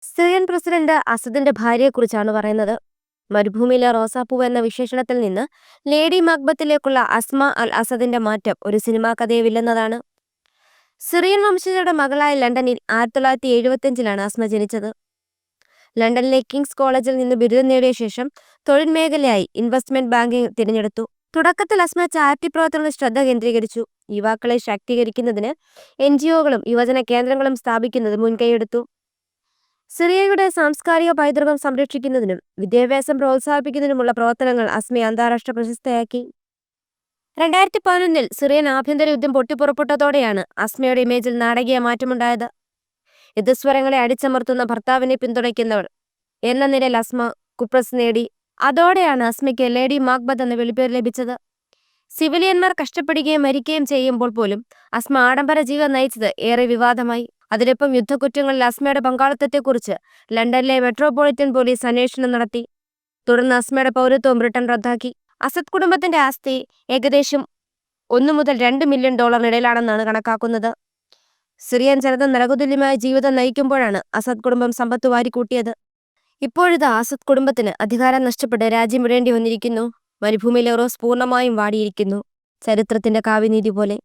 Syrian president അസദിന്റെ ഭാര്യയെക്കുറിച്ചാണ് പറയുന്നത്. മരുഭൂമിയിലെ റോസാപ്പൂവ് എന്ന വിശേഷണത്തിൽ നിന്ന് ലേഡി മക്ബത്തിലേക്കുള്ള അസ്മ അൽ അസദിന്റെ മാറ്റം ഒരു സിനിമാ കഥയെ വില്ലെന്നതാണ്. സിറിയൻ വംശജരുടെ മകളായ ലണ്ടനിൽ 1975-ലാണ് അസ്മ ജനിച്ചത്. ലണ്ടനിലെ കിങ്സ് കോളേജിൽ നിന്ന് ബിരുദം നേടിയ ശേഷം തൊഴിൽ മേഖലയായി ഇൻവെസ്റ്റ്മെന്റ് ബാങ്കിംഗ് തിരഞ്ഞെടുത്തു. തുടക്കത്തിൽ അസ്മ ചാരിറ്റി പ്രവർത്തനങ്ങളിൽ ശ്രദ്ധ കേന്ദ്രീകരിച്ചു. യുവാക്കളെ ശാക്തീകരിക്കുന്നതിന് NGO-കളും യുവജന കേന്ദ്രങ്ങളും സ്ഥാപിക്കുന്നത് മുൻകൈയെടുത്തു. സിറിയയുടെ സാംസ്കാരിക പൈതൃകം സംരക്ഷിക്കുന്നതിനും വിദ്യാഭ്യാസം പ്രോത്സാഹിപ്പിക്കുന്നതിനുമുള്ള പ്രവർത്തനങ്ങൾ അസ്മയെ അന്താരാഷ്ട്ര പ്രശസ്തയാക്കി. 2011-ൽ സിറിയൻ ആഭ്യന്തര യുദ്ധം പൊട്ടിപ്പുറപ്പെട്ടതോടെയാണ് അസ്മയുടെ ഇമേജിൽ നാടകീയ മാറ്റമുണ്ടായത്. എതിർസ്വരങ്ങളെ അടിച്ചമർത്തുന്ന ഭർത്താവിനെ പിന്തുണയ്ക്കുന്നവൾ എന്ന നിലയിൽ അസ്മ കുപ്രസ് നേടി. അതോടെയാണ് അസ്മയ്ക്ക് ലേഡി മാക്ബത്ത് എന്ന വിളിപ്പേര് ലഭിച്ചത്. സിവിലിയന്മാർ കഷ്ടപ്പെടുകയും മരിക്കുകയും ചെയ്യുമ്പോൾ പോലും അസ്മ ആഡംബര ജീവിതം നയിച്ചത് ഏറെ വിവാദമായി. അതിനൊപ്പം യുദ്ധക്കുറ്റങ്ങളിൽ അസ്മയുടെ പങ്കാളിത്തത്തെക്കുറിച്ച് ലണ്ടനിലെ മെട്രോപൊളിറ്റൻ പോലീസ് അന്വേഷണം നടത്തി. തുടർന്ന് അസ്മയുടെ പൗരത്വം ബ്രിട്ടൻ റദ്ദാക്കി. അസദ് കുടുംബത്തിന്റെ ആസ്തി ഏകദേശം $1 മുതൽ $2 മില്യൺ ഇടയിലാണെന്നാണ് കണക്കാക്കുന്നത്. സിറിയൻ ജനത നരകതുല്യമായ ജീവിതം നയിക്കുമ്പോഴാണ് അസദ് കുടുംബം സമ്പത്ത് വാരിക്കൂട്ടിയത്. ഇപ്പോഴിതാ അസദ് കുടുംബത്തിന് അധികാരം നഷ്ടപ്പെട്ട് രാജ്യം വിടേണ്ടി വന്നിരിക്കുന്നു. മരുഭൂമിയിലെ റോസ് പൂർണ്ണമായും വാടിയിരിക്കുന്നു, ചരിത്രത്തിന്റെ കാവ്യനീതി പോലെ.